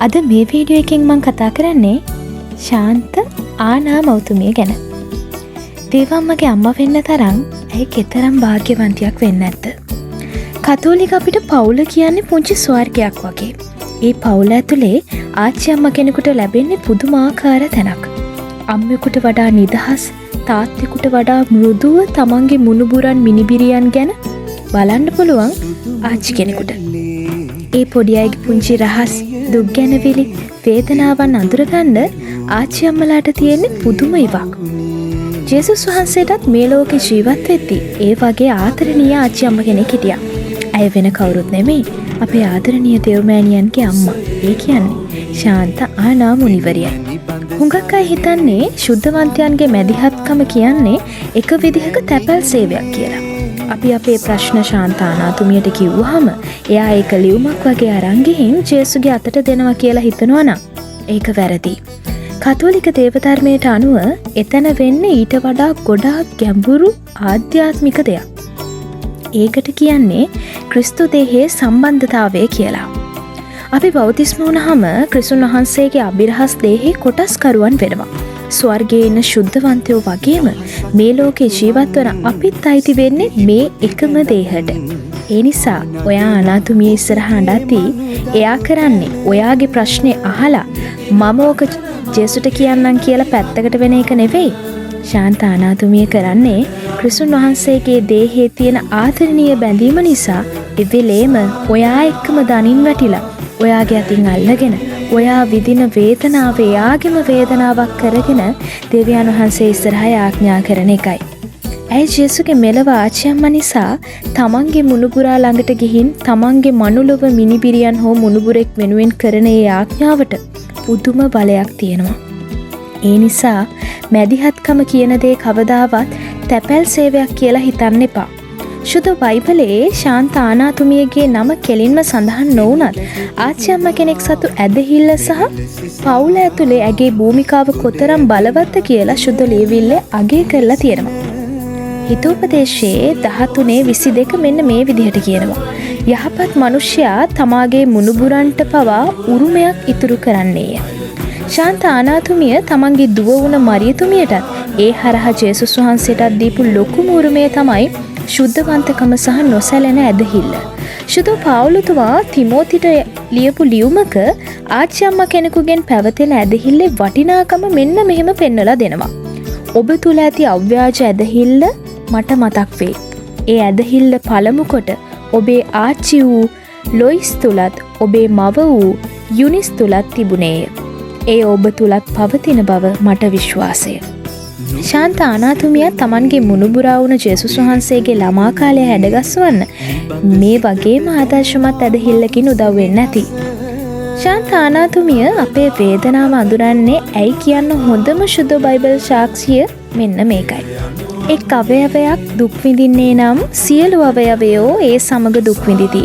අද මේ වීඩියෝ එකෙන් මම කතා කරන්නේ ශාන්ත ආනා මෞතුමිය ගැන. දේවම්මගේ අම්මා වෙන්න තරම් ඇයි කෙතරම් වාග්යවන්තියක් වෙන්න නැද්ද? කතෝලික අපිට පවුල කියන්නේ පුංචි ස්වර්ගයක් වගේ. ඒ පවුල ඇතුලේ ආච්චි අම්මා කෙනෙකුට ලැබෙන්නේ පුදුමාකාර තැනක්. අම්මෙකුට වඩා නිදහස්, තාත්තෙකුට වඩා මෘදුව තමන්ගේ මුණුබුරන් මිනිබිරියන් ගැන බලන්න පුළුවන් ආච්චි කෙනෙකුට. ඒ පොඩි අයගේ පුංචි රහස්, දුක් ගැනවිලි, වේදනාවන් අඳුරගන්න ආච්චි අම්මලාට තියෙන පුදුම ඉවක්. ජේසුස් වහන්සේටත් මේ ලෝකේ ජීවත් වෙද්දී ඒ වගේ ආදරණීය ආච්චි අම්ම කෙනෙක් හිටියා. ඇය වෙන කවුරුත් නෙමෙයි, අපේ ආදරණීය දේවමෑණියන්ගේ අම්මා. ඒ කියන්නේ ශාන්ත ආනා මුනිවරියයි. හුඟක් අය හිතන්නේ ශුද්ධවන්තයන්ගේ මැදිහත්කම කියන්නේ එක විදිහක තැපැල් සේවයක් කියලා. අපි අපේ ප්‍රශ්න ශාන්ත ආනාතුමියට කිව්වහම එයා ඒක ලියුමක් වගේ අරන් ගිහින් ජේසුගේ අතට දෙනවා කියලා හිතනවා නම් ඒක වැරදි. කතෝලික දේවධර්මයට අනුව එතන වෙන්නේ ඊට වඩා ගොඩාක් ගැඹුරු ආධ්‍යාත්මික දෙයක්. ඒකට කියන්නේ ක්‍රිස්තු දේහයේ සම්බන්ධතාවය කියලා. අපි බෞතිස්ම වුණාම ක්‍රිස්තුන් වහන්සේගේ අභිරහස් දේහේ කොටස්කරුවන් වෙනවා. ස්වර්ගයේ ඉන්න ශුද්ධවන්තයෝ වගේම මේ ලෝකේ ජීවත් වන අපිත් අයිති වෙන්නේ මේ එකම දේහයට. ඒ නිසා ඔයා අනාතුමිය ඉස්සරහා අඬද්දී එයා කරන්නේ ඔයාගේ ප්‍රශ්නේ අහලා මම ඕක ජේසුට කියන්නම් කියලා පැත්තකට වෙන එක නෙවෙයි. ශාන්ත අනාතුමිය කරන්නේ ක්‍රිස්තුන් වහන්සේගේ දේහයේ තියෙන ආදරණීය බැඳීම නිසා ඉවෙලේම ඔයා එක්කම දනින් වැටිලා ඔයාගේ අතින් අල්ලගෙන ඔයා විදින වේදනාව එයාගෙම වේදනාවක් කරගෙන දෙවියන් වහන්සේ ඉස්සරහා යාඥා කරන එකයි. ඇයි ජේසුගේ මෙලව ආච්චි අම්මා නිසා තමන්ගේ මුණුබුරා ළඟට ගිහින් තමන්ගේ මනුලොව මිනිබිරියන් හෝ මුණුබුරෙක් වෙනුවෙන් කරන ඒ යාඥාවට පුදුම බලයක් තියෙනවා. ඒ නිසා මැදිහත්කම කියන දේ කවදාවත් තැපැල් සේවයක් කියලා හිතන්න එපා. ශුද්ධ බයිබලයේ ශාන්ත ආනාතුමියගේ නම කෙලින්ම සඳහන් නොවුනත් ආච්චි අම්මා කෙනෙක් සතු ඇදහිල්ල සහ පවුල ඇතුලේ ඇගේ භූමිකාව කොතරම් බලවත්ද කියලා ශුද්ධ ලියවිල්ලේ අගය කරලා තියෙනවා. හිතෝපදේශයේ 13:22 මෙන්න මේ විදිහට කියනවා. යහපත් මිනිසයා තමාගේ මුණුබුරන්ට පවා උරුමයක් ඉතුරු කරන්නේය. ශාන්ත ආනාතුමිය තමන්ගේ දුව වුණ මරියතුමියටත් ඒ හරහා ජේසුස් වහන්සේටත් දීපු ලොකුම උරුමය තමයි ශුද්ධවන්තකම සහ නොසැලෙන ඇදහිල්ල. ශුද්ධ පාවුලතුමා තිමෝතිට ලියපු ලියුමක ආච්චි අම්මා කෙනෙකුගෙන් පැවතෙන ඇදහිල්ලේ වටිනාකම මෙන්න මෙහෙම පෙන්වලා දෙනවා. ඔබ තුල ඇති අව්‍යාජ ඇදහිල්ල මට මතක් වේ. ඒ ඇදහිල්ල පළමු කොට ඔබේ ආච්චි වූ ලොයිස් තුලත් ඔබේ මව වූ යුනිස් තුලත් තිබුණේය. ඒ ඔබ තුලත් පවතින බව මට විශ්වාසය. ශාන්ත ආනාතුමිය තමන්ගේ මුණුබුරා වුණ ජේසුස් වහන්සේගේ ළමා කාලය හැඩගස්වන්න මේ වගේම ආදර්ශමත් ඇදහිල්ලකින් උදව් වෙන්න ඇති. ශාන්ත ආනාතුමිය අපේ වේදනාව අඳුරන්නේ ඇයි කියන්න හොඳම ශුද්ධ බයිබල් සාක්ෂිය මෙන්න මේකයි. එක් අවයවයක් දුක් විඳින්නේ නම් සියලු අවයවයෝ ඒ සමග දුක් විඳිති.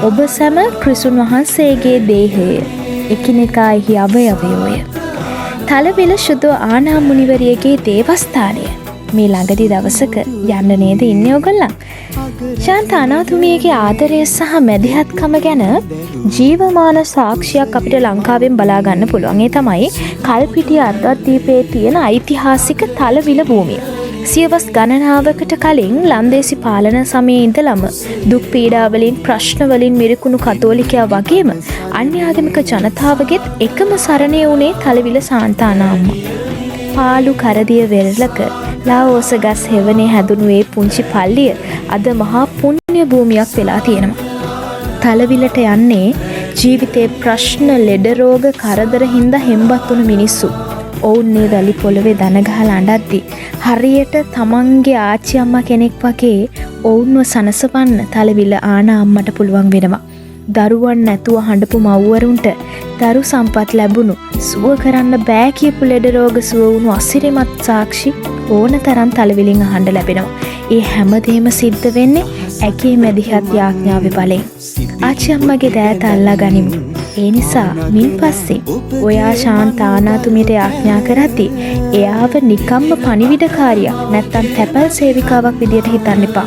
ඔබ සැම ක්‍රිස්තුන් වහන්සේගේ දේහය, එකිනෙකාෙහි අවයවයෝය. තලවිල ශුද්ධ ආනා මුනිවරියගේ දේවස්ථානය. මේ ළඟදි දවසක යන්න නේද ඉන්නේ ඔයගොල්ලන්? ශාන්ත ආනාතුමියගේ ආදරය සහ මැදිහත්කම ගැන ජීවමාන සාක්ෂියක් අපිට ලංකාවෙන් බලා ගන්න පුළුවන්. ඒ තමයි කල්පිටිය අර්ධද්වීපයේ තියෙන ඓතිහාසික තලවිල භූමිය. සියවස් ගණනාවකට කලින් ලන්දේසි පාලන සමයේ ඉඳලම දුක් පීඩාවලින් ප්‍රශ්නවලින් මිරිකුණු කතෝලිකයා වගේම අන්‍යාගමික ජනතාවගෙත් එකම සරණය වුණේ තලවිල ශාන්ත ආනා අම්මා. පාළු කරදිය වෙරළක ලාओස ගස් හෙවනේ හැදුණු ඒ පුංචි පල්ලිය අද මහා පුණ්‍ය භූමියක් වෙලා තියෙනවා. තලවිලට යන්නේ ජීවිතේ ප්‍රශ්න, ලෙඩ රෝග, කරදර හින්දා හෙම්බත් වුණු මිනිස්සු. ඔවුන් මේ වැලි පොළවේ දන ගහලා අඬද්දි හරියට තමන්ගේ ආච්චි අම්මා කෙනෙක් වගේ ඔවුන්ව සනසවන්න තලවිල ආනා අම්මට පුළුවන් වෙනවා. දරුවන් නැතුව හඬපු මව්වරුන්ට දරු සම්පත් ලැබුණු, සුව කරන්න බෑ කියපු ලෙඩ රෝග සුව වුණු අසිරිමත් සාක්ෂි ඕනතරම් තලවිලින් අහන්න ලැබෙනවා. ඒ හැමදේම සිද්ධ වෙන්නේ ඇගේ මැදිහත් යාඥාවේ බලයෙන්. ආච්චි අම්මගේ දෑත අල්ලා ගනිමු. ඒ නිසා මින් පස්සේ ඔයා ශාන්ත ආනාතුමියට යාඥා කරද්දී එයාව නිකම්ම පණිවිඩකාරියක් නැත්තම් තැපැල් සේවිකාවක් විදියට හිතන්න එපා.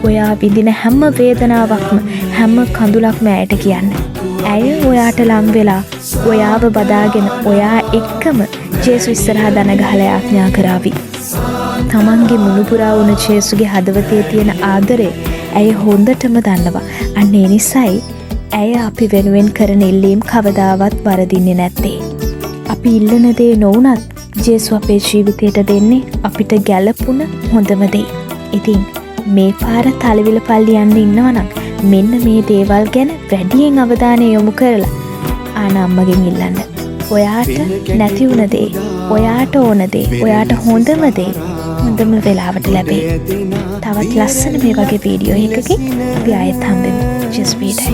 ඔයා විඳින හැම වේදනාවක්ම හැම කඳුලක්ම ඇයට කියන්න. ඇය ඔයාට ලම් වෙලා ඔයාව බදාගෙන ඔයා එක්කම ජේසු ඉස්සරහා දන ගහලා යාඥා කරાવી. තමන්ගේ මුණුපුරා වුණ ජේසුගේ හදවතේ තියෙන ආදරය ඇය හොඳටම දන්නවා. අන්න ඒ නිසායි ඇය අපි වෙනුවෙන් කරන ඉල්ලීම් කවදාවත් වරදින්නේ නැත්තේ. අපි ඉල්ලන දේ නොවුනත් ජේසු අපේ ජීවිතයට දෙන්නේ අපිට ගැළපුණ හොඳම දේ. ඉතින් මේ පාර තලවිල පල්ලි යන්න ඉන්නවනම් මෙන්න මේ දේවල් ගැන වැඩියෙන් අවධානය යොමු කරලා ආනම්මගෙන් ඉල්ලන්න. ඔයාට නැති වුණ දේ, ඔයාට ඕන දේ, ඔයාට හොඳම දේ හොඳම වෙලාවට ලැබේ. තවත් ලස්සන මේ වගේ වීඩියෝ එකකින් අපි ආයෙත් හම්බෙමු. ජස් බීටයි.